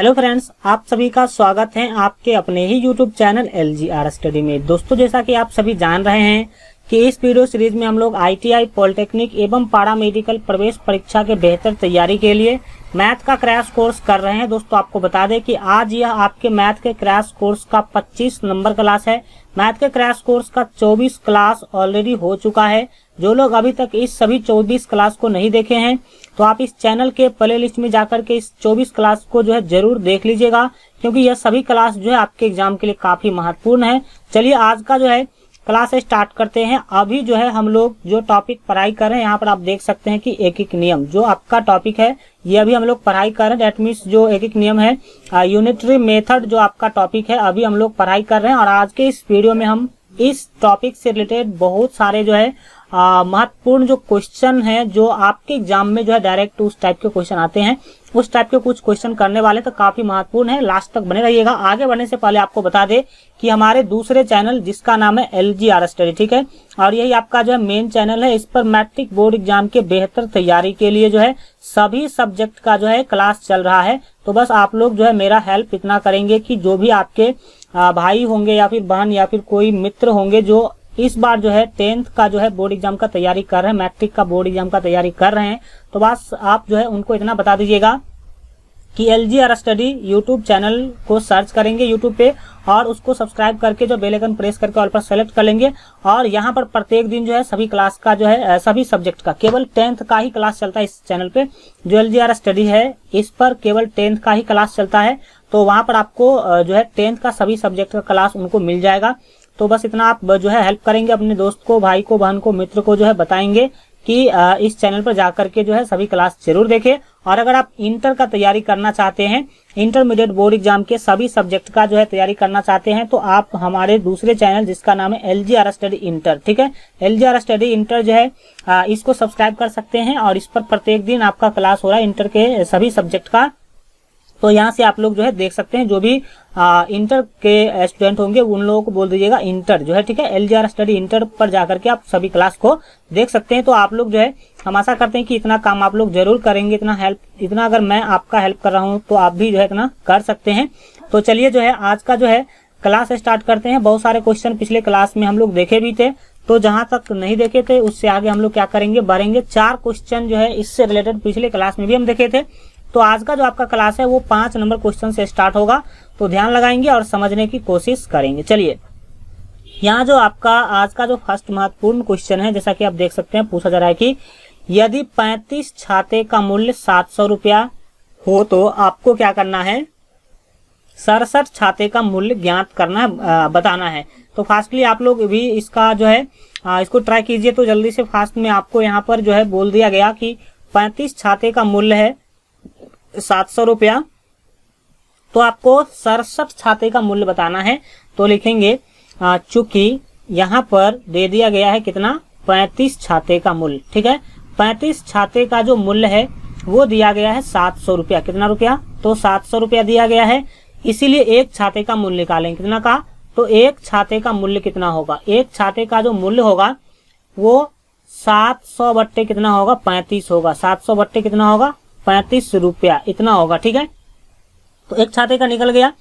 Hello friends, आप सभी का स्वागत है आपके अपने ही यूट्यूब चैनल LGR स्टडी में। दोस्तों, जैसा कि आप सभी जान रहे हैं कि इस वीडियो सीरीज में हम लोग ITI पॉलिटेक्निक एवं पारा मेडिकल प्रवेश परीक्षा के बेहतर तैयारी के लिए मैथ का क्रैश कोर्स कर रहे हैं। दोस्तों, आपको बता दें कि आज यह आपके मैथ के क्रैश कोर्स का 25 नंबर क्लास है। मैथ के क्रैश कोर्स का 24 क्लास ऑलरेडी हो चुका है। जो लोग अभी तक इस सभी 24 क्लास को नहीं देखे हैं तो आप इस चैनल के प्ले लिस्ट में जाकर के इस 24 क्लास को जो है जरूर देख लीजिएगा, क्योंकि यह सभी क्लास जो है आपके एग्जाम के लिए काफी महत्वपूर्ण है। चलिए आज का जो है क्लास स्टार्ट करते हैं। अभी जो है हम लोग जो टॉपिक पढ़ाई कर रहे हैं, यहाँ पर आप देख सकते हैं कि एक एक नियम जो आपका टॉपिक है ये अभी हम लोग पढ़ाई कर रहे हैं। डेट मीन्स जो एक एक नियम है, यूनिटरी मेथड जो आपका टॉपिक है अभी हम लोग पढ़ाई कर रहे हैं। और आज के इस वीडियो में हम इस टॉपिक से रिलेटेड बहुत सारे जो है महत्वपूर्ण जो क्वेश्चन है जो आपके एग्जाम में जो है डायरेक्ट उस टाइप के क्वेश्चन आते हैं, उस टाइप के कुछ क्वेश्चन करने वाले तो काफी महत्वपूर्ण है। लास्ट तक बने रहिएगा। आगे बढ़ने से पहले आपको बता दे कि हमारे दूसरे चैनल जिसका नाम है LGR स्टडी, ठीक है, और यही आपका जो है मेन चैनल है। इस पर मैट्रिक बोर्ड एग्जाम के बेहतर तैयारी के लिए जो है सभी सब्जेक्ट का जो है क्लास चल रहा है। तो बस आप लोग जो है मेरा हेल्प इतना करेंगे कि जो भी आपके भाई होंगे या फिर बहन या फिर कोई मित्र होंगे जो इस बार जो है 10th का जो है बोर्ड एग्जाम का तैयारी कर रहे हैं, मैट्रिक का बोर्ड एग्जाम का तैयारी कर रहे हैं, तो बस आप जो है उनको इतना बता दीजिएगा कि LGR स्टडी यूट्यूब चैनल को सर्च करेंगे यूट्यूब पे और उसको सब्सक्राइब करके जो बेल आइकन प्रेस करके ऑल पर सेलेक्ट कर लेंगे। और यहाँ पर प्रत्येक दिन जो है सभी क्लास का जो है सभी सब्जेक्ट का केवल 10th का ही क्लास चलता है। इस चैनल पे जो LGR स्टडी है इस पर केवल 10th का ही क्लास चलता है, तो वहां पर आपको जो है 10th का सभी सब्जेक्ट का क्लास उनको मिल जाएगा। तो बस इतना आप जो है हेल्प करेंगे, अपने दोस्त को, भाई को, बहन को, मित्र को जो है बताएंगे कि इस चैनल पर जाकर के जो है सभी क्लास जरूर देखें। और अगर आप इंटर का तैयारी करना चाहते हैं, इंटरमीडिएट बोर्ड एग्जाम के सभी सब्जेक्ट का जो है तैयारी करना चाहते हैं, तो आप हमारे दूसरे चैनल जिसका नाम है LGR स्टडी इंटर, ठीक है, LGR स्टडी इंटर जो है इसको सब्सक्राइब कर सकते हैं। और इस पर प्रत्येक दिन आपका क्लास हो रहा है इंटर के सभी सब्जेक्ट का। तो यहाँ से आप लोग जो है देख सकते हैं, जो भी इंटर के स्टूडेंट होंगे उन लोगों को बोल दीजिएगा इंटर जो है, ठीक है, LGR स्टडी इंटर पर जाकर के आप सभी क्लास को देख सकते हैं। तो आप लोग जो है हम आशा करते हैं कि इतना काम आप लोग जरूर करेंगे, इतना अगर मैं आपका हेल्प कर रहा हूँ तो आप भी जो है इतना कर सकते हैं। तो चलिए जो है आज का जो है क्लास स्टार्ट करते हैं। बहुत सारे क्वेश्चन पिछले क्लास में हम लोग देखे भी थे, तो जहां तक नहीं देखे थे उससे आगे हम लोग क्या करेंगे, बढ़ेंगे। 4 क्वेश्चन जो है इससे रिलेटेड पिछले क्लास में भी हम देखे थे। तो आज का जो आपका क्लास है वो 5 नंबर क्वेश्चन से स्टार्ट होगा, तो ध्यान लगाएंगे और समझने की कोशिश करेंगे। चलिए यहाँ जो आपका आज का जो फर्स्ट महत्वपूर्ण क्वेश्चन है, जैसा कि आप देख सकते हैं, पूछा जा रहा है कि यदि 35 छाते का मूल्य 700 रुपया हो तो आपको क्या करना है, 67 छाते का मूल्य ज्ञात करना बताना है। तो फास्टली आप लोग भी इसका जो है इसको ट्राई कीजिए। तो जल्दी से फास्ट में आपको यहाँ पर जो है बोल दिया गया कि 35 छाते का मूल्य है 700 रुपया, तो आपको 67 छाते का मूल्य बताना है। तो लिखेंगे चूंकि यहाँ पर दे दिया गया है कितना, 35 छाते का मूल्य, ठीक है, 35 छाते का जो मूल्य है वो दिया गया है 700 रुपया। कितना रुपया, तो 700 रुपया दिया गया है, इसीलिए एक छाते का मूल्य निकालेंगे। कितना का, तो एक छाते का मूल्य कितना होगा, एक छाते का जो मूल्य होगा वो 700 बट्टे कितना होगा, 35 होगा। 700 बट्टे कितना होगा, 35 रुपया, इतना होगा, ठीक है। तो एक छाते का निकल गया।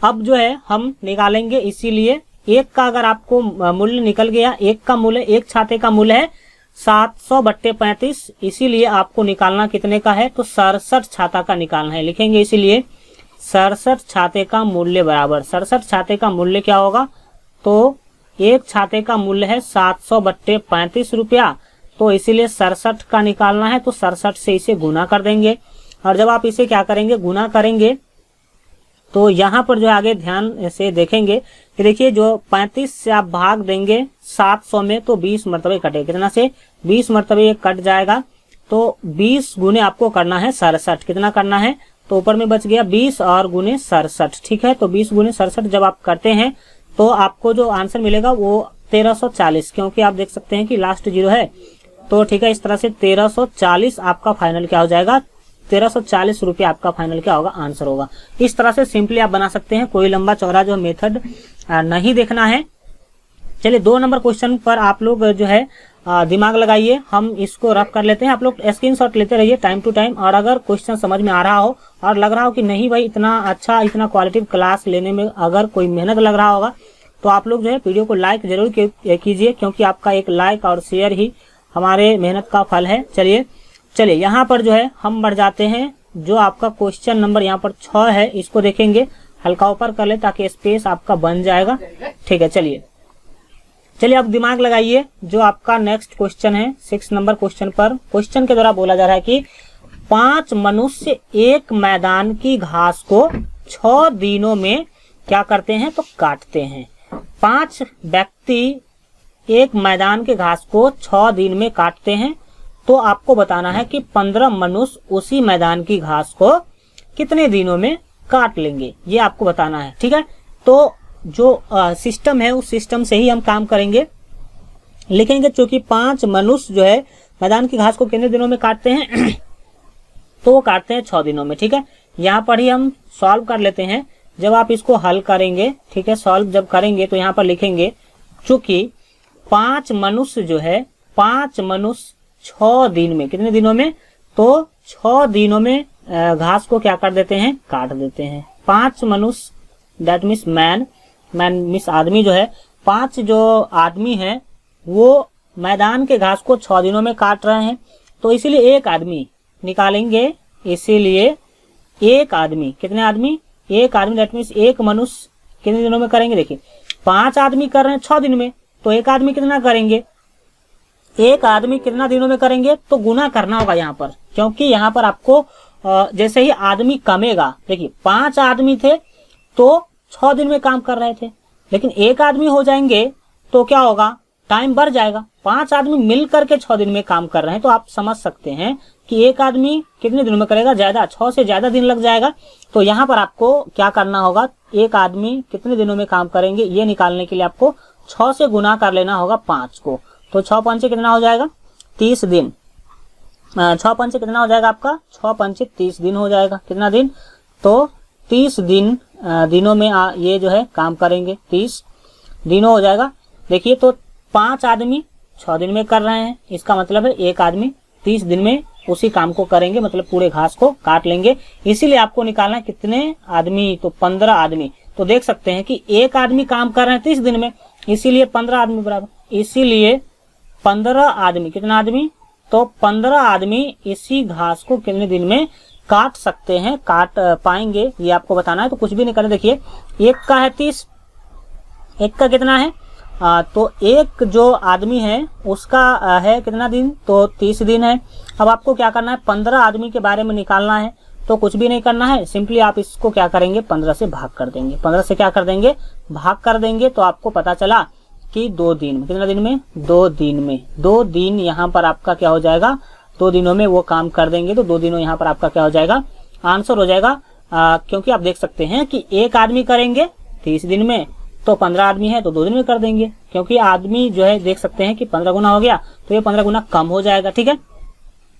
अब जो है हम निकालेंगे, इसीलिए एक का अगर आपको मूल्य निकल गया, एक का मूल्य, एक छाते का मूल्य है 700 बट्टे 35, इसीलिए आपको निकालना कितने का है, तो 67 छाता का निकालना है। लिखेंगे इसीलिए 67 छाते का मूल्य बराबर 67 छाते का मूल्य क्या होगा, तो एक छाते का मूल्य है 700 बट्टे 35 रुपया, तो इसीलिए 67 का निकालना है, तो 67 से इसे गुना कर देंगे। और जब आप इसे क्या करेंगे, गुना करेंगे, तो यहाँ पर जो आगे ध्यान से देखेंगे कि देखिए जो 35 से आप भाग देंगे 700 में तो 20 मरतबे कटे, कितना से 20 मरतबे ये कट जाएगा। तो 20 गुने आपको करना है 67, कितना करना है, तो ऊपर में बच गया 20 और गुने 67, ठीक है। तो 20 गुने 67 जब आप करते हैं तो आपको जो आंसर मिलेगा वो 1340, क्योंकि आप देख सकते हैं कि लास्ट 0 है, तो ठीक है, इस तरह से 1340 आपका फाइनल क्या हो जाएगा, 1340 रुपया आपका फाइनल क्या होगा, आंसर होगा। इस तरह से सिंपली आप बना सकते हैं, कोई लंबा चौड़ा जो मेथड नहीं देखना है। चलिए 2 नंबर क्वेश्चन पर आप लोग जो है दिमाग लगाइए, हम इसको रफ कर लेते हैं। आप लोग स्क्रीनशॉट लेते रहिए टाइम टू टाइम, और अगर क्वेश्चन समझ में आ रहा हो और लग रहा हो कि नहीं भाई इतना अच्छा इतना क्वालिटी क्लास लेने में अगर कोई मेहनत लग रहा होगा, तो आप लोग जो है वीडियो को लाइक जरूर कीजिए, क्योंकि आपका एक लाइक और शेयर ही हमारे मेहनत का फल है। चलिए यहाँ पर जो है हम बढ़ जाते हैं। जो आपका क्वेश्चन नंबर यहाँ पर 6 है, इसको देखेंगे, हल्का ऊपर कर ले ताकि स्पेस आपका बन जाएगा। ठीक है, चलिए आप दिमाग लगाइए। जो आपका नेक्स्ट क्वेश्चन है 6 नंबर क्वेश्चन पर, क्वेश्चन के द्वारा बोला जा रहा है कि 5 मनुष्य एक मैदान की घास को 6 दिनों में क्या करते हैं, तो काटते हैं। 5 व्यक्ति एक मैदान के घास को 6 दिन में काटते हैं, तो आपको बताना है कि 15 मनुष्य उसी मैदान की घास को कितने दिनों में काट लेंगे, ये आपको बताना है। ठीक है, तो जो सिस्टम है उस सिस्टम से ही हम काम करेंगे, लिखेंगे। चूंकि 5 मनुष्य जो है मैदान की घास को कितने दिनों में काटते हैं तो वो काटते हैं 6 दिनों में। ठीक है, यहाँ पर ही हम सॉल्व कर लेते हैं। जब आप इसको हल करेंगे, ठीक है, सॉल्व जब करेंगे तो यहाँ पर लिखेंगे चूंकि 5 मनुष्य जो है 5 मनुष्य 6 दिन में, कितने दिनों में, तो 6 दिनों में घास को क्या कर देते हैं, काट देते हैं। 5 मनुष्य दैट मीन्स मैन मीन्स आदमी जो है, 5 जो आदमी है वो मैदान के घास को 6 दिनों में काट रहे हैं, तो इसीलिए एक आदमी निकालेंगे। इसीलिए एक आदमी, कितने आदमी, एक आदमी दैट मीन्स एक मनुष्य कितने दिनों में करेंगे। देखिए 5 आदमी कर रहे हैं 6 दिन में, तो एक आदमी कितना करेंगे, एक आदमी कितना दिनों में करेंगे, तो गुना करना होगा यहाँ पर, क्योंकि यहाँ पर आपको जैसे ही आदमी कमेगा, देखिए 5 आदमी थे तो 6 दिन में काम कर रहे थे, लेकिन एक आदमी हो जाएंगे तो क्या होगा, टाइम बढ़ जाएगा। 5 आदमी मिल करके 6 दिन में काम कर रहे हैं, तो आप समझ सकते हैं कि एक आदमी कितने दिनों में करेगा, ज्यादा 6 से ज्यादा दिन लग जाएगा। तो यहाँ पर आपको क्या करना होगा, एक आदमी कितने दिनों में काम करेंगे ये निकालने के लिए आपको 6 से गुना कर लेना होगा 5 को। तो 6 पंचे कितना हो जाएगा, 30 दिन। 6 पंचे कितना हो जाएगा आपका, 6 पंचे 30 दिन हो जाएगा। कितना दिन, तो 30 दिनों में ये जो है काम करेंगे, 30 दिनों हो जाएगा। देखिए तो 5 आदमी 6 दिन में कर रहे हैं, इसका मतलब है एक आदमी 30 दिन में उसी काम को करेंगे, मतलब पूरे घास को काट लेंगे। इसीलिए आपको निकालना है कितने आदमी, तो 15 आदमी। तो देख सकते हैं कि एक आदमी काम कर रहे हैं 30 दिन में, इसीलिए 15 आदमी बराबर, इसीलिए 15 आदमी, कितना आदमी, तो 15 आदमी इसी घास को कितने दिन में काट सकते हैं, काट पाएंगे, ये आपको बताना है। तो कुछ भी नहीं करना। देखिए एक का है 30, एक का कितना है, तो एक जो आदमी है उसका है कितना दिन, तो 30 दिन है। अब आपको क्या करना है, 15 आदमी के बारे में निकालना है। तो कुछ भी नहीं करना है, सिंपली आप इसको क्या करेंगे, 15 से भाग कर देंगे। 15 से क्या कर देंगे, भाग कर देंगे। तो आपको पता चला कि 2 दिन में, कितना दिन में, 2 दिन में, 2 दिन यहाँ पर आपका क्या हो जाएगा, 2 दिनों में वो काम कर देंगे। तो 2 दिनों यहाँ पर आपका क्या हो जाएगा, आंसर हो जाएगा। क्योंकि आप देख सकते हैं कि एक आदमी करेंगे 30 दिन में, तो 15 आदमी है तो 2 दिन में कर देंगे, क्योंकि आदमी जो है देख सकते हैं कि 15 गुना हो गया, तो ये 15 गुना कम हो जाएगा। ठीक है,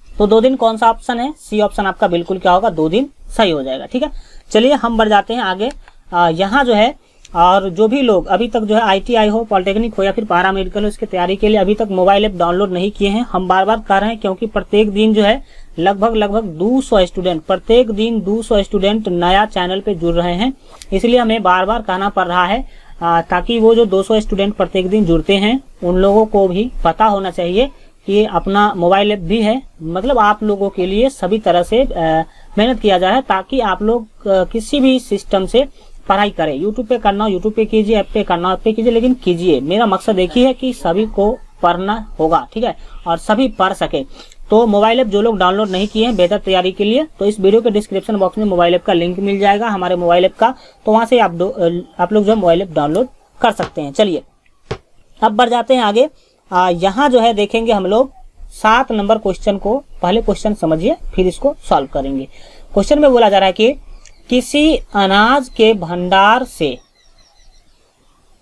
तो 2 दिन कौन सा ऑप्शन है, सी ऑप्शन आपका बिल्कुल क्या होगा, 2 दिन सही हो जाएगा। ठीक है, चलिए हम बढ़ जाते हैं आगे। यहाँ जो है, और जो भी लोग अभी तक जो है ITI हो, पॉलिटेक्निक हो या फिर पारा मेडिकल हो, इसकी तैयारी के लिए अभी तक मोबाइल ऐप डाउनलोड नहीं किए हैं, हम बार बार कर रहे हैं, क्योंकि प्रत्येक दिन जो है लगभग 200 स्टूडेंट, प्रत्येक दिन 200 स्टूडेंट नया चैनल पे जुड़ रहे हैं। इसलिए हमें बार बार कहना पड़ रहा है, ताकि वो जो 200 स्टूडेंट प्रत्येक दिन जुड़ते हैं उन लोगों को भी पता होना चाहिए कि अपना मोबाइल ऐप भी है। मतलब आप लोगों के लिए सभी तरह से मेहनत किया जा रहा है, ताकि आप लोग किसी भी सिस्टम से पढ़ाई करें। यूट्यूब पे करना हो यूट्यूब पे कीजिए, ऐप पे करना हो ऐप पे कीजिए, लेकिन कीजिए। मेरा मकसद एक ही है कि सभी को पढ़ना होगा, ठीक है, और सभी पढ़ सके। तो मोबाइल ऐप जो लोग डाउनलोड नहीं किए हैं बेहतर तैयारी के लिए, तो इस वीडियो के डिस्क्रिप्शन बॉक्स में मोबाइल ऐप का लिंक मिल जाएगा, हमारे मोबाइल ऐप का, तो वहां से आप लोग जो मोबाइल ऐप डाउनलोड कर सकते हैं। चलिए अब बढ़ जाते हैं आगे। यहाँ जो है देखेंगे हम लोग 7 नंबर क्वेश्चन को। पहले क्वेश्चन समझिए फिर इसको सॉल्व करेंगे। क्वेश्चन में बोला जा रहा है कि किसी अनाज के भंडार से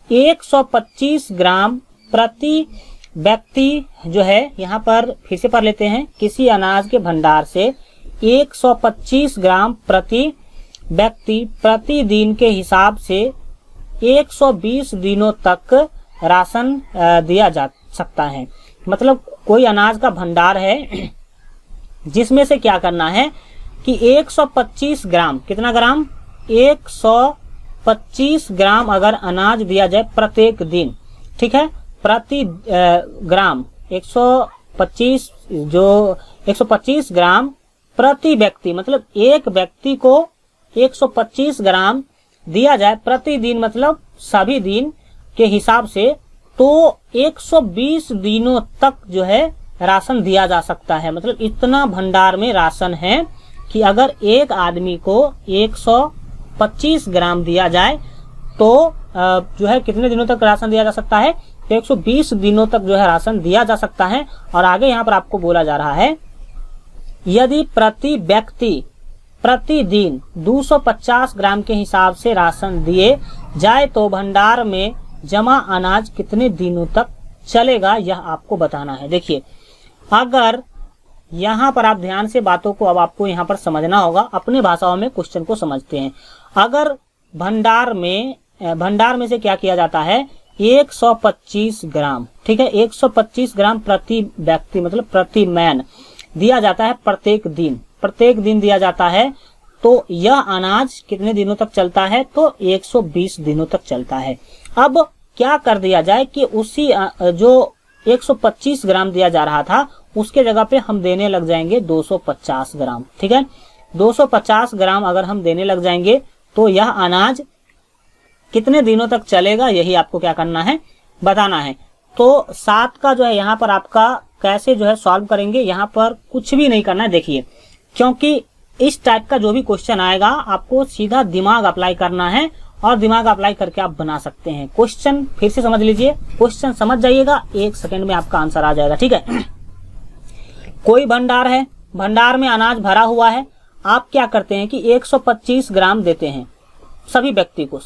125 ग्राम प्रति व्यक्ति जो है, यहाँ पर फिर से पढ़ लेते हैं, किसी अनाज के भंडार से 125 ग्राम प्रति व्यक्ति प्रतिदिन के हिसाब से 120 दिनों तक राशन दिया जा सकता है। मतलब कोई अनाज का भंडार है जिसमें से क्या करना है कि 125 ग्राम, कितना ग्राम, 125 ग्राम अगर अनाज दिया जाए प्रत्येक दिन, ठीक है, प्रति ग्राम 125 ग्राम प्रति व्यक्ति, मतलब एक व्यक्ति को 125 ग्राम दिया जाए प्रतिदिन, मतलब सभी दिन के हिसाब से, तो 120 दिनों तक जो है राशन दिया जा सकता है। मतलब इतना भंडार में राशन है कि अगर एक आदमी को 125 ग्राम दिया जाए तो जो है कितने दिनों तक राशन दिया जा सकता है, तो 120 दिनों तक जो है राशन दिया जा सकता है। और आगे यहाँ पर आपको बोला जा रहा है, यदि प्रति व्यक्ति प्रतिदिन 250 ग्राम के हिसाब से राशन दिए जाए तो भंडार में जमा अनाज कितने दिनों तक चलेगा, यह आपको बताना है। देखिए, अगर यहाँ पर आप ध्यान से बातों को अब आपको यहाँ पर समझना होगा, अपने भाषाओं में क्वेश्चन को समझते हैं। अगर भंडार में से क्या किया जाता है, 125 ग्राम, ठीक है, 125 ग्राम प्रति व्यक्ति मतलब प्रति मैन दिया जाता है प्रत्येक दिन दिया जाता है, तो यह अनाज कितने दिनों तक चलता है, तो 120 दिनों तक चलता है। अब क्या कर दिया जाए कि उसी जो 125 ग्राम दिया जा रहा था उसके जगह पे हम देने लग जाएंगे 250 ग्राम, ठीक है, 250 ग्राम अगर हम देने लग जाएंगे तो यह अनाज कितने दिनों तक चलेगा, यही आपको क्या करना है, बताना है। तो 7 का जो है यहाँ पर आपका कैसे जो है सॉल्व करेंगे, यहाँ पर कुछ भी नहीं करना है। देखिए, क्योंकि इस टाइप का जो भी क्वेश्चन आएगा आपको सीधा दिमाग अप्लाई करना है और दिमाग अप्लाई करके आप बना सकते हैं। क्वेश्चन फिर से समझ लीजिए, क्वेश्चन समझ जाइएगा, 1 सेकंड में आपका आंसर आ जाएगा, ठीक है। कोई भंडार है, भंडार में अनाज भरा हुआ है, आप क्या करते हैं कि 125 ग्राम देते हैं सभी व्यक्ति को,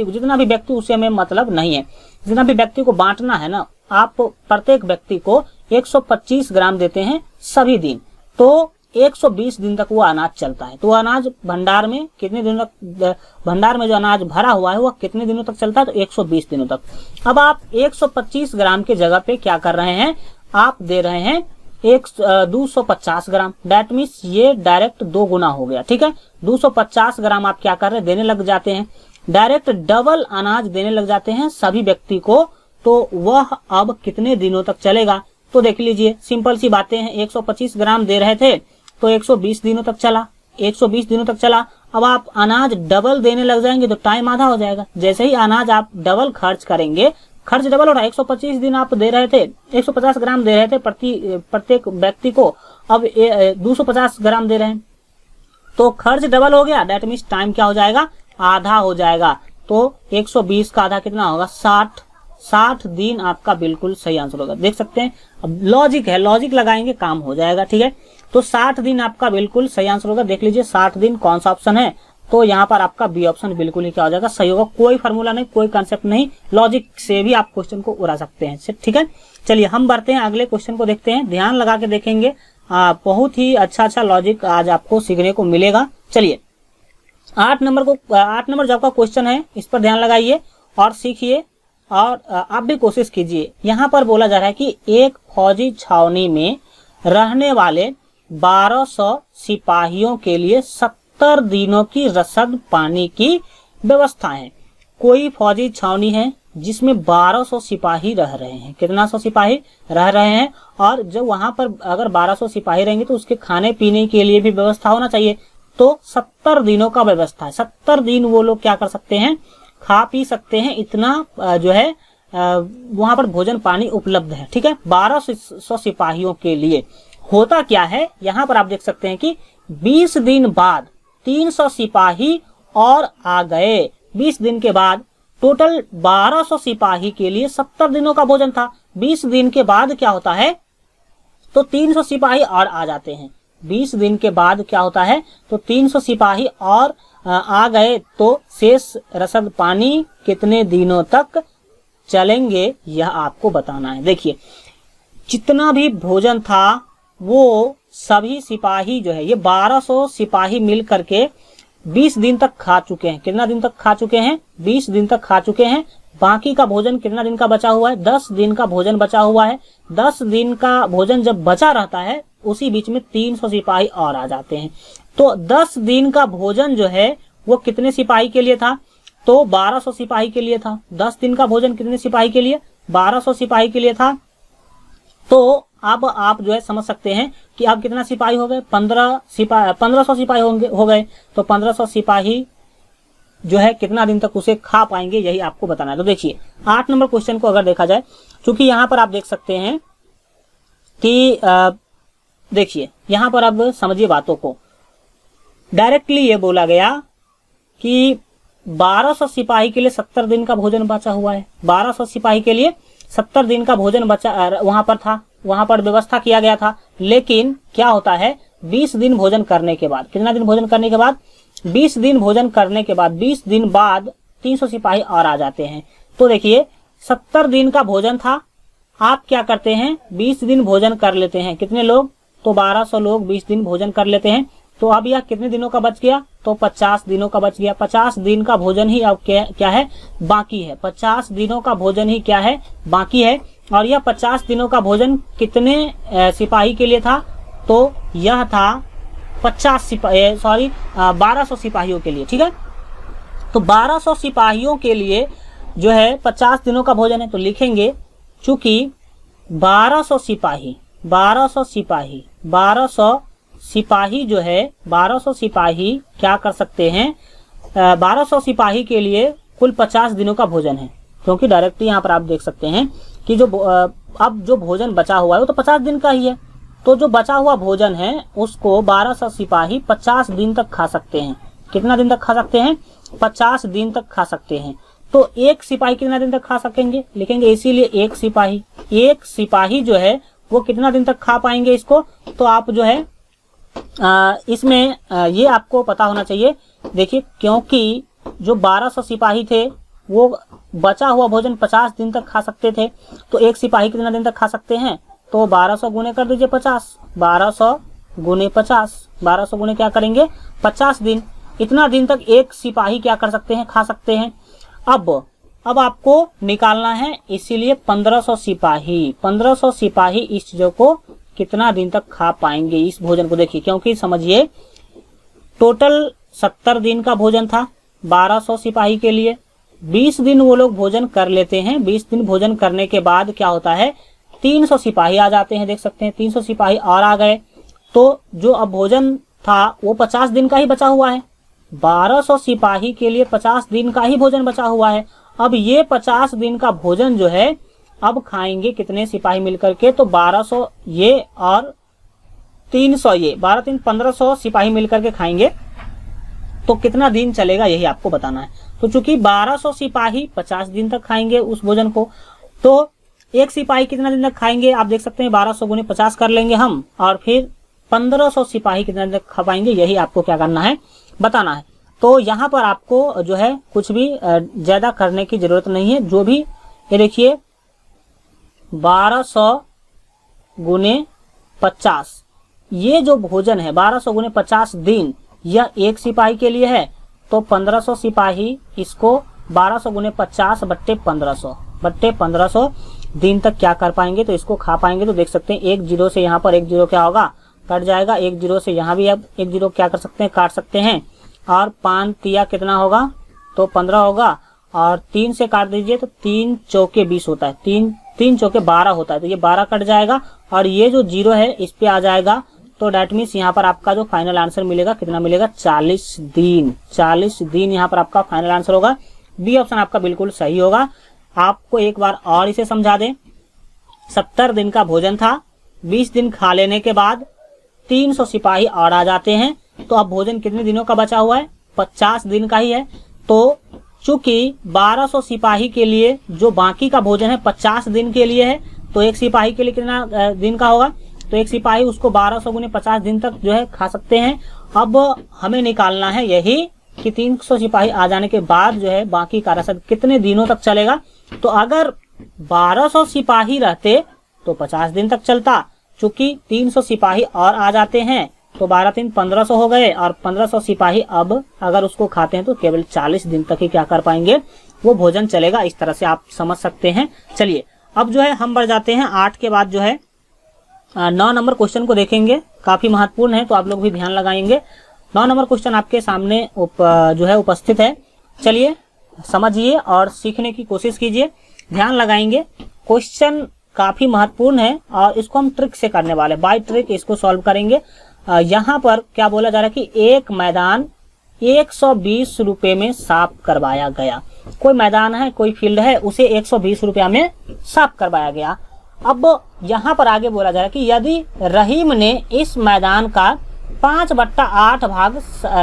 जितना भी व्यक्ति, उससे हमें मतलब नहीं है, जितना भी व्यक्ति को बांटना है ना, आप प्रत्येक व्यक्ति को 125 ग्राम देते हैं सभी दिन, तो 120 दिन तक वो अनाज चलता है। तो अनाज भंडार में कितने दिनों तक, भंडार में जो अनाज भरा हुआ है वह कितने दिनों तक चलता है, तो 120 दिनों तक। अब आप 125 ग्राम के जगह पे क्या कर रहे हैं, आप दे रहे हैं 250 ग्राम, डेट मीन्स ये डायरेक्ट 2 गुना हो गया, ठीक है। 250 ग्राम आप क्या कर रहे हैं, देने लग जाते हैं, डायरेक्ट डबल अनाज देने लग जाते हैं सभी व्यक्ति को, तो वह अब कितने दिनों तक चलेगा। तो देख लीजिए, सिंपल सी बातें हैं, 125 ग्राम दे रहे थे तो 120 दिनों तक चला, 120 दिनों तक चला। अब आप अनाज डबल देने लग जाएंगे तो टाइम आधा हो जाएगा। जैसे ही अनाज आप डबल खर्च करेंगे, खर्च डबल हो रहा है, 125 दिन आप दे रहे थे, 150 ग्राम दे रहे थे प्रत्येक व्यक्ति को, अब 250 ग्राम दे रहे हैं, तो खर्च डबल हो गया, डेट मीन्स टाइम क्या हो जाएगा, आधा हो जाएगा। तो 120 का आधा कितना होगा, 60 दिन आपका बिल्कुल सही आंसर होगा। देख सकते हैं, अब लॉजिक है, लॉजिक लगाएंगे काम हो जाएगा, ठीक है। तो 60 दिन आपका बिल्कुल सही आंसर होगा। देख लीजिए 60 दिन कौन सा ऑप्शन है, तो यहाँ पर आपका बी ऑप्शन बिल्कुल ही क्या हो जाएगा, सही होगा। कोई फार्मूला नहीं, कोई कंसेप्ट नहीं, लॉजिक से भी आप क्वेश्चन को उड़ा सकते हैं, ठीक है। चलिए हम बढ़ते हैं, अगले क्वेश्चन को देखते हैं, ध्यान लगा के देखेंगे, बहुत ही अच्छा लॉजिक आज आपको सीखने को मिलेगा। चलिए 8 नंबर जो आपका क्वेश्चन है, इस पर ध्यान लगाइए और सीखिए, और आप भी कोशिश कीजिए। यहाँ पर बोला जा रहा है कि एक फौजी छावनी में रहने वाले 1200 सिपाहियों के लिए 70 दिनों की रसद पानी की व्यवस्था है। कोई फौजी छावनी है जिसमें 1200 सिपाही रह रहे हैं, कितना 100 सिपाही रह रहे हैं, और जब वहां पर अगर 1200 सिपाही रहेंगे तो उसके खाने पीने के लिए भी व्यवस्था होना चाहिए। तो 70 दिनों का व्यवस्था है, 70 दिन वो लोग क्या कर सकते हैं, खा पी सकते हैं, इतना जो है वहां पर भोजन पानी उपलब्ध है, ठीक है, 1200 सिपाहियों के लिए। होता क्या है, यहाँ पर आप देख सकते हैं कि 20 दिन बाद 300 सिपाही और आ गए। 20 दिन के बाद टोटल 1200 सिपाही के लिए 70 दिनों का भोजन था। 20 दिन के बाद क्या होता है, तो 300 सिपाही और आ जाते हैं। 20 दिन के बाद क्या होता है, तो 300 सिपाही और आ गए, तो शेष रसद पानी कितने दिनों तक चलेंगे, यह आपको बताना है। देखिए जितना भी भोजन था वो सभी सिपाही जो है, ये 1200 सिपाही मिल करके 20 दिन तक खा चुके हैं। कितना दिन तक खा चुके हैं, 20 दिन तक खा चुके हैं। बाकी का भोजन कितना दिन का बचा हुआ है, 10 दिन का भोजन बचा हुआ है। 10 दिन का भोजन जब बचा रहता है उसी बीच में 300 सिपाही और आ जाते हैं। तो 10 दिन का भोजन जो है वो कितने सिपाही के लिए था, तो 1200 सिपाही के लिए था। 10 दिन का भोजन कितने सिपाही के लिए, 1200 सिपाही के लिए था। तो अब आप जो है समझ सकते हैं कि अब कितना सिपाही हो गए, 1500 सिपाही हो गए। तो 1500 सिपाही जो है कितना दिन तक उसे खा पाएंगे, यही आपको बताना है। तो देखिए 8 नंबर क्वेश्चन को अगर देखा जाए, क्योंकि यहाँ पर आप देख सकते हैं कि देखिए यहाँ पर अब समझिए बातों को। डायरेक्टली ये बोला गया कि 1200 सिपाही के लिए 70 दिन का भोजन बचा हुआ है। 1200 सिपाही के लिए 70 दिन का भोजन बचा वहां पर था, वहां पर व्यवस्था किया गया था। लेकिन क्या होता है, 20 दिन भोजन करने के बाद, कितना दिन भोजन करने के बाद, 20 दिन भोजन करने के बाद 20 दिन बाद 300 सिपाही और आ जाते हैं। तो देखिए 70 दिन का भोजन था, आप क्या करते हैं 20 दिन भोजन कर लेते हैं। कितने लोग, तो 1200 लोग 20 दिन भोजन कर लेते हैं। तो अब यह कितने दिनों का बच गया, तो 50 दिनों का बच गया। 50 दिन का भोजन ही अब क्या है, बाकी है। 50 दिनों का भोजन ही क्या है, बाकी है। और यह 50 दिनों का भोजन कितने सिपाही के लिए था, तो यह था 1200 सिपाहियों के लिए। ठीक है, तो 1200 सिपाहियों के लिए जो है 50 दिनों का भोजन है। तो लिखेंगे चूंकि 1200 सिपाही जो है 1200 सिपाही क्या कर सकते हैं, 1200 सिपाही के लिए कुल 50 दिनों का भोजन है। क्योंकि डायरेक्टली यहाँ पर आप देख सकते हैं कि अब जो भोजन बचा हुआ है वो तो 50 दिन का ही है। तो जो बचा हुआ भोजन है उसको 1200 सिपाही 50 दिन तक खा सकते हैं। कितना दिन तक खा सकते हैं, 50 दिन तक खा सकते हैं। तो एक सिपाही कितना दिन तक खा सकेंगे, लिखेंगे इसीलिए एक सिपाही जो है वो कितना दिन तक खा पाएंगे इसको। तो आप जो है इसमें ये आपको पता होना चाहिए। देखिए क्योंकि जो 1200 सिपाही थे वो बचा हुआ भोजन 50 दिन तक खा सकते थे। तो एक सिपाही कितना दिन तक खा सकते हैं, तो 1200 गुने कर दीजिए 50, 1200 गुने 50, 1200 गुने क्या करेंगे 50 दिन। इतना दिन तक एक सिपाही क्या कर सकते हैं, खा सकते हैं। अब आपको निकालना है, इसीलिए 1500 सिपाही इस चीजों को कितना दिन तक खा पाएंगे इस भोजन को। देखिए क्योंकि समझिए टोटल 70 दिन का भोजन था 1200 सिपाही के लिए। 20 दिन वो लोग भोजन कर लेते हैं। 20 दिन भोजन करने के बाद क्या होता है, 300 सिपाही आ जाते हैं। देख सकते हैं 300 सिपाही और आ गए। तो जो अब भोजन था वो 50 दिन का ही बचा हुआ है। 1200 सिपाही के लिए 50 दिन का ही भोजन बचा हुआ है। अब ये 50 दिन का भोजन जो है अब खाएंगे कितने सिपाही मिलकर के, तो 1200 ये और 300 ये, 12 3 1500 सिपाही मिलकर के खाएंगे। तो कितना दिन चलेगा यही आपको बताना है। तो चूंकि 1200 सिपाही 50 दिन तक खाएंगे उस भोजन को, तो एक सिपाही कितना दिन तक खाएंगे, आप देख सकते हैं 1200 गुने 50 कर लेंगे हम, और फिर 1500 सिपाही कितना दिन तक खा पाएंगे यही आपको क्या करना है, बताना है। तो यहाँ पर आपको जो है कुछ भी ज्यादा करने की जरूरत नहीं है। जो भी ये देखिए 1200 गुने 50 ये जो भोजन है 1200 गुने 50 दिन, यह एक सिपाही के लिए है। तो 1500 सिपाही इसको 1200 गुने 50 बट्टे 1500 दिन तक क्या कर पाएंगे, तो इसको खा पाएंगे। तो देख सकते हैं एक जीरो से यहाँ पर एक जीरो क्या होगा, कट जाएगा। एक जीरो से यहाँ भी अब एक जीरो क्या कर सकते हैं, काट सकते हैं। और 5 तिया कितना होगा, तो 15 होगा। और 3 से काट दीजिए तो 3 चौके 20 होता है, 3 चौके 12 होता है। तो ये 12 कट जाएगा और ये जो जीरो है इस पे आ जाएगा। तो डेट मीन्स यहाँ पर आपका जो फाइनल आंसर मिलेगा कितना मिलेगा, 40 दिन। 40 दिन यहाँ पर आपका फाइनल आंसर होगा। बी ऑप्शन आपका बिल्कुल सही होगा। आपको एक बार और इसे समझा दें, 70 दिन का भोजन था, 20 दिन खा लेने के बाद 300 सिपाही और आ जाते हैं। तो अब भोजन कितने दिनों का बचा हुआ है, 50 दिन का ही है। तो चूंकि 1200 सिपाही के लिए जो बाकी का भोजन है 50 दिन के लिए है, तो एक सिपाही के लिए कितना दिन का होगा, तो एक सिपाही उसको 1200 गुने 50 दिन तक जो है खा सकते हैं। अब हमें निकालना है यही कि 300 सिपाही आ जाने के बाद जो है बाकी का रसद कितने दिनों तक चलेगा। तो अगर 1200 सिपाही रहते तो 50 दिन तक चलता। चूंकि 300 सिपाही और आ जाते हैं तो 12 3 1500 हो गए, और 1500 सिपाही अब अगर उसको खाते हैं तो केवल 40 दिन तक ही क्या कर पाएंगे, वो भोजन चलेगा। इस तरह से आप समझ सकते हैं। चलिए अब जो है हम बढ़ जाते हैं 8 के बाद जो है 9 नंबर क्वेश्चन को देखेंगे। काफी महत्वपूर्ण है तो आप लोग भी ध्यान लगाएंगे। 9 नंबर क्वेश्चन आपके सामने जो है उपस्थित है। चलिए समझिए और सीखने की कोशिश कीजिए, ध्यान लगाएंगे। क्वेश्चन काफी महत्वपूर्ण है और इसको हम ट्रिक से करने वाले, बाय ट्रिक इसको सॉल्व करेंगे। यहाँ पर क्या बोला जा रहा है कि एक मैदान 120 रुपए में साफ करवाया गया। कोई मैदान है, कोई फील्ड है, उसे 120 रुपया में साफ करवाया गया। अब यहाँ पर आगे बोला जा रहा है कि यदि रहीम ने इस मैदान का 5/8 भाग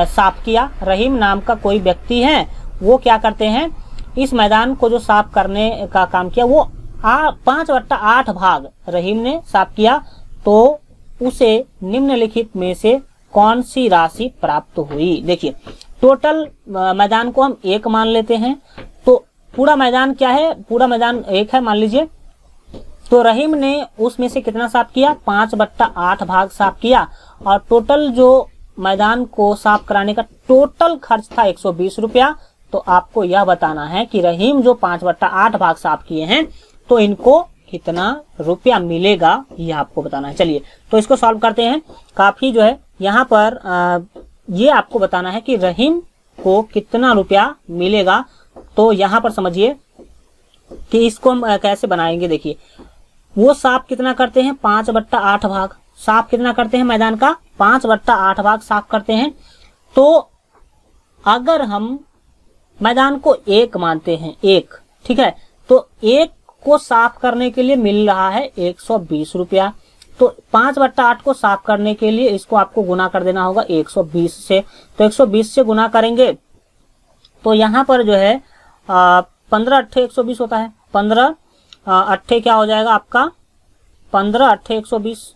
साफ किया। रहीम नाम का कोई व्यक्ति है, वो क्या करते हैं, इस मैदान को जो साफ करने का काम किया वो 5/8 भाग रहीम ने साफ किया, तो उसे निम्नलिखित में से कौन सी राशि प्राप्त हुई। देखिए टोटल मैदान को हम 1 मान लेते हैं, तो पूरा मैदान क्या है, पूरा मैदान 1 है मान लीजिए। तो रहीम ने उसमें से कितना साफ किया, 5/8 भाग साफ किया और टोटल जो मैदान को साफ कराने का टोटल खर्च था 120 रुपया। तो आपको यह बताना है कि रहीम जो 5/8 भाग साफ किए हैं तो इनको कितना रुपया मिलेगा, ये आपको बताना है। चलिए तो इसको सॉल्व करते हैं। काफी जो है यहाँ पर ये आपको बताना है कि रहीम को कितना रुपया मिलेगा। तो यहाँ पर समझिए कि इसको हम कैसे बनाएंगे। देखिए वो साफ कितना करते हैं, 5/8 भाग साफ कितना करते हैं, मैदान का 5/8 भाग साफ करते हैं। तो अगर हम मैदान को 1 मानते हैं, 1 ठीक है, तो 1 को साफ करने के लिए मिल रहा है 120 रुपया। तो 5/8 को साफ करने के लिए इसको आपको गुना कर देना होगा 120 से। तो 120 से गुना करेंगे तो यहाँ पर जो है 15 अट्ठे 120 होता है। 15 अट्ठे क्या हो जाएगा आपका, 15 अट्ठे 120,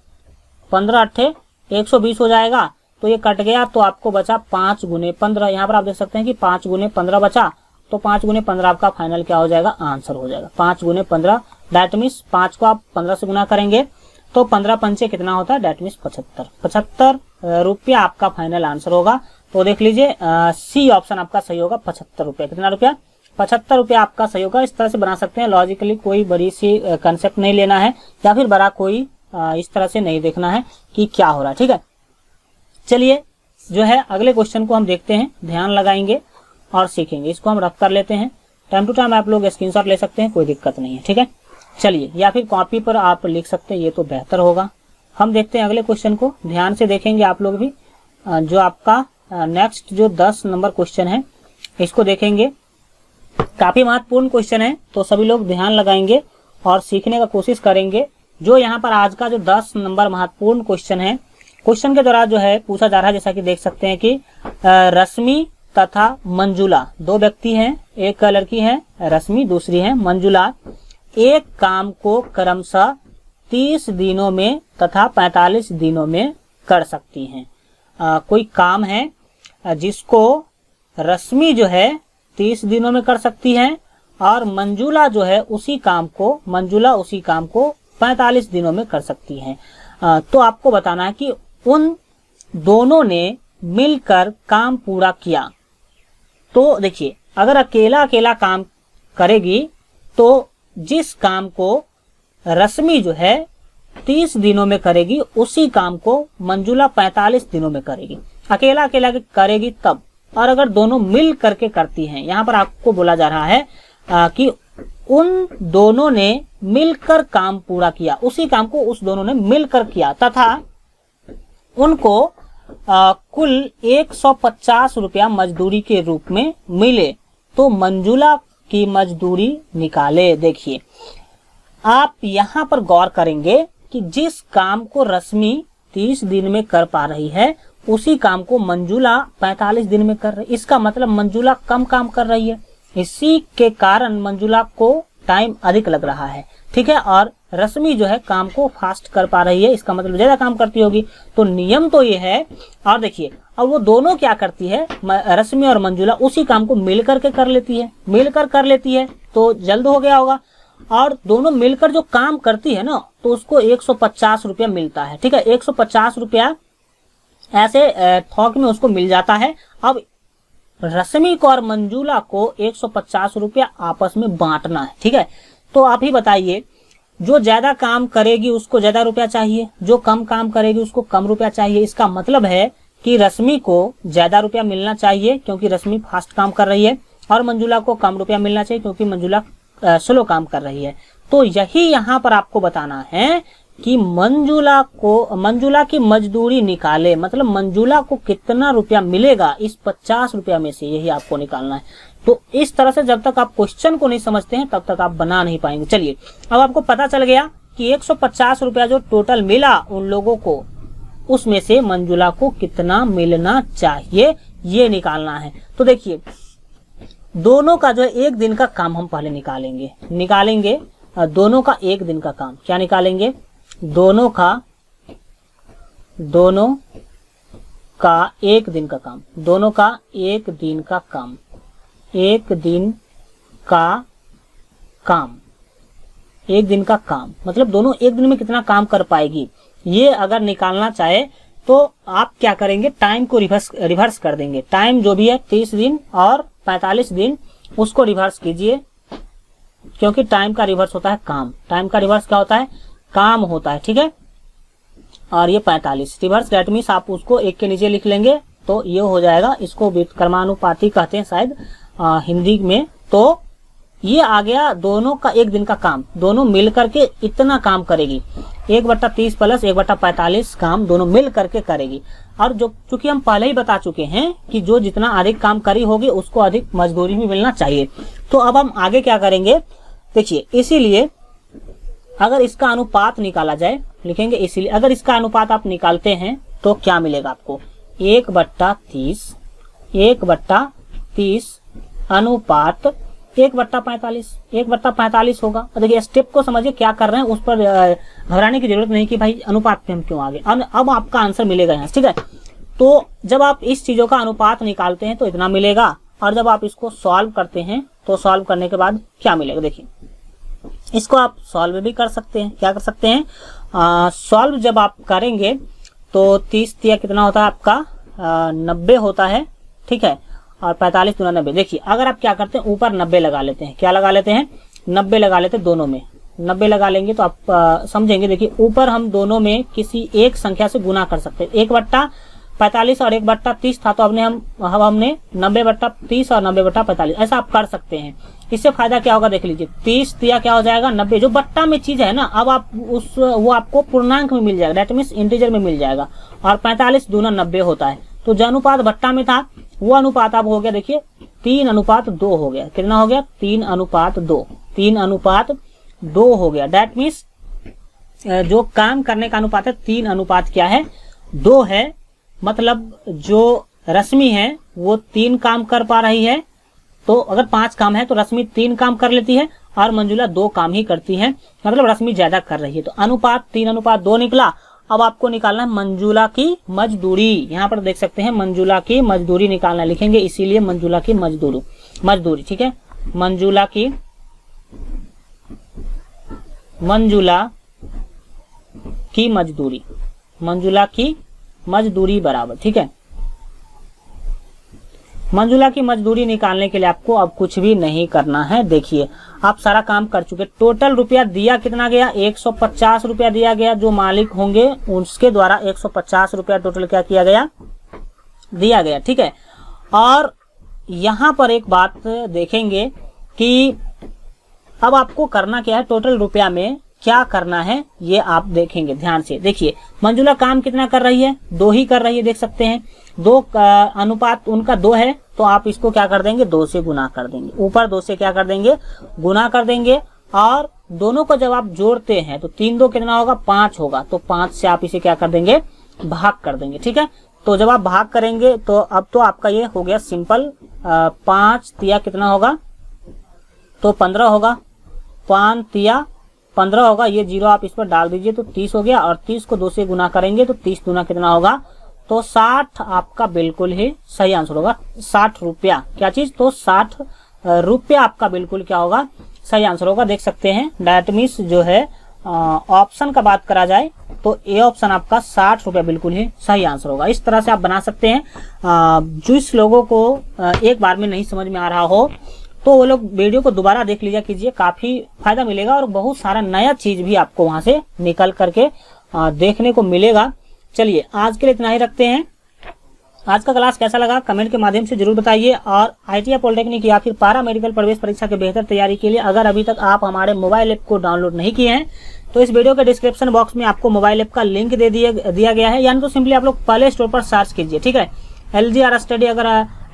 15 अट्ठे 120 हो जाएगा। तो ये कट गया तो आपको बचा 5 × 15। यहाँ पर आप देख सकते हैं कि 5 × 15 बचा। तो 5 × 15 आपका फाइनल क्या हो जाएगा, आंसर हो जाएगा 5 × 15। दैट मीन्स 5 को आप 15 से गुना करेंगे तो 15 पंचे कितना होता है, दैट मीन्स 75 रुपया आपका फाइनल आंसर होगा। तो देख लीजिए सी ऑप्शन आपका सही होगा, 75 रुपया। कितना रुपया, 75 रुपया आपका सही होगा। इस तरह से बना सकते हैं लॉजिकली, कोई बड़ी सी कंसेप्ट नहीं लेना है या फिर बड़ा कोई इस तरह से नहीं देखना है कि क्या हो रहा है। ठीक है, चलिए जो है अगले क्वेश्चन को हम देखते हैं, ध्यान लगाएंगे और सीखेंगे। इसको हम रफ कर लेते हैं। टाइम टू टाइम आप लोग स्क्रीनशॉट ले सकते हैं, कोई दिक्कत नहीं है। ठीक है, चलिए या फिर कॉपी पर आप लिख सकते हैं, ये तो बेहतर होगा। हम देखते हैं अगले क्वेश्चन को, ध्यान से देखेंगे आप लोग भी। जो आपका नेक्स्ट जो 10 नंबर क्वेश्चन है इसको देखेंगे। काफी महत्वपूर्ण क्वेश्चन है तो सभी लोग ध्यान लगाएंगे और सीखने का कोशिश करेंगे। जो यहाँ पर आज का जो 10 नंबर महत्वपूर्ण क्वेश्चन है, क्वेश्चन के द्वारा जो है पूछा जा रहा है, जैसा कि देख सकते हैं कि रश्मि तथा मंजुला 2 व्यक्ति हैं, एक लड़की है रश्मि, दूसरी है मंजुला। एक काम को क्रमशः 30 दिनों में तथा 45 दिनों में कर सकती हैं। कोई काम है जिसको रश्मि जो है 30 दिनों में कर सकती है और मंजुला जो है उसी काम को 45 दिनों में कर सकती है। तो आपको बताना है कि उन दोनों ने मिलकर काम पूरा किया। तो देखिए अगर अकेला काम करेगी तो जिस काम को रश्मि जो है 30 दिनों में करेगी उसी काम को मंजुला 45 दिनों में करेगी। अकेला करेगी तब, और अगर दोनों मिल करके करती हैं, यहाँ पर आपको बोला जा रहा है कि उन दोनों ने मिलकर काम पूरा किया, उसी काम को उस दोनों ने मिलकर किया तथा उनको कुल 150 रुपया मजदूरी के रूप में मिले, तो मंजुला की मजदूरी निकाले। देखिए आप यहाँ पर गौर करेंगे कि जिस काम को रश्मि 30 दिन में कर पा रही है उसी काम को मंजुला 45 दिन में कर रही है। इसका मतलब मंजुला कम काम कर रही है, इसी के कारण मंजुला को टाइम अधिक लग रहा है। ठीक है, और रश्मि जो है काम को फास्ट कर पा रही है, इसका मतलब ज्यादा काम करती होगी। तो नियम तो ये है। और देखिए अब वो दोनों क्या करती है, रश्मि और मंजुला उसी काम को मिलकर के कर लेती है, तो जल्द हो गया होगा। और दोनों मिलकर जो काम करती है ना तो उसको 150 रुपया मिलता है। ठीक है, 150 रुपया ऐसे थोक में उसको मिल जाता है। अब रश्मि को और मंजुला को 150 रुपया आपस में बांटना है। ठीक है, तो आप ही बताइए, जो ज्यादा काम करेगी उसको ज्यादा रुपया चाहिए, जो कम काम करेगी उसको कम रुपया चाहिए। इसका मतलब है कि रश्मि को ज्यादा रुपया मिलना चाहिए क्योंकि रश्मि फास्ट काम कर रही है, और मंजुला को कम रुपया मिलना चाहिए क्योंकि मंजुला स्लो काम कर रही है। तो यही यहाँ पर आपको बताना है कि मंजुला की मजदूरी निकाले, मतलब मंजुला को कितना रुपया मिलेगा इस 50 रुपया में से, यही आपको निकालना है। तो इस तरह से जब तक आप क्वेश्चन को नहीं समझते हैं तब तक आप बना नहीं पाएंगे। चलिए, अब आपको पता चल गया कि 150 रुपया जो टोटल मिला उन लोगों को, उसमें से मंजुला को कितना मिलना चाहिए ये निकालना है। तो देखिए, दोनों का जो एक दिन का काम हम पहले निकालेंगे दोनों का एक दिन का काम। क्या निकालेंगे? दोनों का एक दिन का काम, दोनों का एक दिन का काम, एक दिन का काम मतलब दोनों एक दिन में कितना काम कर पाएगी, ये अगर निकालना चाहे तो आप क्या करेंगे, टाइम को रिवर्स कर देंगे। टाइम जो भी है 30 दिन और 45 दिन, उसको रिवर्स कीजिए, क्योंकि टाइम का रिवर्स होता है काम। टाइम का रिवर्स क्या होता है? काम होता है। ठीक है, और ये 45 रिवर्स, दैट मीन्स आप उसको एक के नीचे लिख लेंगे तो ये हो जाएगा। इसको व्युत्क्रमानुपाती कहते हैं शायद हिंदी में। तो ये आ गया दोनों का एक दिन का काम, दोनों मिल करके इतना काम करेगी। 1/30 प्लस 1/45 काम दोनों मिल करके करेगी। और जो चूंकि हम पहले ही बता चुके हैं कि जो जितना अधिक काम करी होगी उसको अधिक मजदूरी भी मिलना चाहिए। तो अब हम आगे क्या करेंगे, देखिए, इसीलिए अगर इसका अनुपात निकाला जाए, लिखेंगे इसीलिए अगर इसका अनुपात आप निकालते हैं तो क्या मिलेगा आपको? 1/30 अनुपात 1/45 1/45 होगा। देखिए, स्टेप को समझिए क्या कर रहे हैं, उस पर घबराने की जरूरत नहीं कि भाई अनुपात पे हम क्यों आ गए। अब आपका आंसर मिलेगा यहाँ। ठीक है, तो जब आप इस चीजों का अनुपात निकालते हैं तो इतना मिलेगा, और जब आप इसको सॉल्व करते हैं तो सॉल्व करने के बाद क्या मिलेगा? देखिए, इसको आप सॉल्व भी कर सकते हैं। क्या कर सकते हैं? सॉल्व जब आप करेंगे तो 30 तिया कितना होता है आपका? 90 होता है। ठीक है, और 45 दूना 90। देखिए, अगर आप क्या करते हैं, ऊपर 90 लगा लेते हैं। क्या लगा लेते हैं? 90 लगा लेते हैं। दोनों में 90 लगा लेंगे तो आप समझेंगे। देखिए, ऊपर हम दोनों में किसी एक संख्या से गुना कर सकते हैं। 1/45 और 1/30 था, तो हमने 90/30 और 90/45 ऐसा आप कर सकते हैं। इससे फायदा क्या होगा देख लीजिए, 30 तिया क्या हो जाएगा? 90। जो बट्टा में चीज है ना, अब आप वो आपको पूर्णांक में मिल जाएगा, दैट मीन्स इंटीजर में मिल जाएगा। और 45 दूना 90 होता है। तो जो अनुपात बट्टा में था वो अनुपात अब हो गया, देखिए 3:2 हो गया। कितना हो गया? 3:2। 3:2 हो गया। दैट मीन्स जो काम करने का अनुपात है 3 क्या है? 2 है। मतलब जो रश्मि है वो 3 काम कर पा रही है। तो अगर 5 काम है तो रश्मि 3 काम कर लेती है और मंजुला 2 काम ही करती है, मतलब रश्मि ज्यादा कर रही है। तो अनुपात 3:2 निकला। अब आपको निकालना है मंजुला की मजदूरी। यहाँ पर देख सकते हैं मंजुला की मजदूरी निकालना, लिखेंगे इसीलिए मंजुला की मजदूरी। ठीक है, मंजुला की मजदूरी बराबर। ठीक है, मंजुला की मजदूरी निकालने के लिए आपको अब कुछ भी नहीं करना है। देखिए, आप सारा काम कर चुके। टोटल रुपया दिया कितना गया? 150 रुपया दिया गया। जो मालिक होंगे उसके द्वारा 150 रुपया टोटल क्या किया गया? दिया गया। ठीक है, और यहाँ पर एक बात देखेंगे कि अब आपको करना क्या है, टोटल रुपया में क्या करना है ये आप देखेंगे ध्यान से। देखिए, मंजुला काम कितना कर रही है? 2 ही कर रही है, देख सकते हैं। 2 अनुपात उनका 2 है, तो आप इसको क्या कर देंगे? 2 से गुना कर देंगे। ऊपर 2 से क्या कर देंगे? गुना कर देंगे। और दोनों को जब आप जोड़ते हैं तो 3×2 कितना होगा? 5 होगा। तो 5 से आप इसे क्या कर देंगे? भाग कर देंगे। ठीक है, तो जब आप भाग करेंगे तो अब तो आपका ये हो गया सिंपल। 5 तिया कितना होगा? तो 15 होगा। 5 तिया 15 होगा। ये 0 आप इस पर डाल दीजिए तो 30 हो गया। और 30 को 2 से गुना करेंगे तो 30 दूना कितना होगा? तो 60 आपका बिल्कुल ही सही आंसर होगा। 60 रुपया क्या चीज? तो 60 रुपया आपका बिल्कुल क्या होगा? सही आंसर होगा। देख सकते हैं, दैट मीन्स जो है ऑप्शन का बात करा जाए तो ये ऑप्शन आपका 60 रुपये बिल्कुल ही सही आंसर होगा। इस तरह से आप बना सकते हैं। जिस लोगों को एक बार में नहीं समझ में आ रहा हो तो वो लोग वीडियो को दोबारा देख लीजिए कीजिए, काफी फायदा मिलेगा और बहुत सारा नया चीज भी आपको वहां से निकल करके देखने को मिलेगा। चलिए आज के लिए इतना ही रखते हैं। आज का क्लास कैसा लगा कमेंट के माध्यम से जरूर बताइए। और ITI पॉलिटेक्निक या फिर पारा मेडिकल प्रवेश परीक्षा के बेहतर तैयारी के लिए अगर अभी तक आप हमारे मोबाइल ऐप को डाउनलोड नहीं किए हैं तो इस वीडियो के डिस्क्रिप्शन बॉक्स में आपको मोबाइल ऐप का लिंक दे दिया गया है, यानी तो सिंपली आप लोग प्ले स्टोर पर सर्च कीजिए, ठीक है। LGR स्टडी, अगर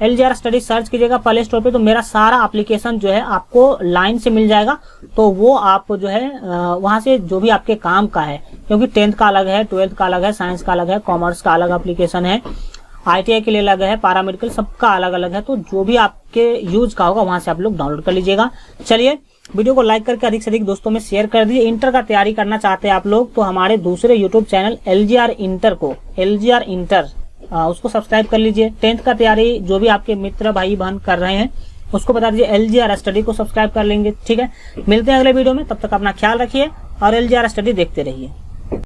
LGR स्टडी सर्च कीजिएगा प्ले स्टोर पे तो मेरा सारा एप्लीकेशन जो है आपको लाइन से मिल जाएगा। तो वो आप जो है वहां से जो भी आपके काम का है, क्योंकि 10th का अलग है, 12th का अलग है, साइंस का अलग है, कॉमर्स का अलग एप्लीकेशन है, ITI के लिए अलग है, पारा मेडिकल सबका अलग अलग है। तो जो भी आपके यूज का होगा वहां से आप लोग डाउनलोड कर लीजिएगा। चलिए वीडियो को लाइक करके अधिक से अधिक दोस्तों में शेयर कर दीजिए। इंटर का तैयारी करना चाहते हैं आप लोग तो हमारे दूसरे यूट्यूब चैनल LGR इंटर उसको सब्सक्राइब कर लीजिए। 10th का तैयारी जो भी आपके मित्र भाई बहन कर रहे हैं उसको बता दीजिए LGR स्टडी को सब्सक्राइब कर लेंगे, ठीक है। मिलते हैं अगले वीडियो में, तब तक अपना ख्याल रखिए और LGR स्टडी देखते रहिए।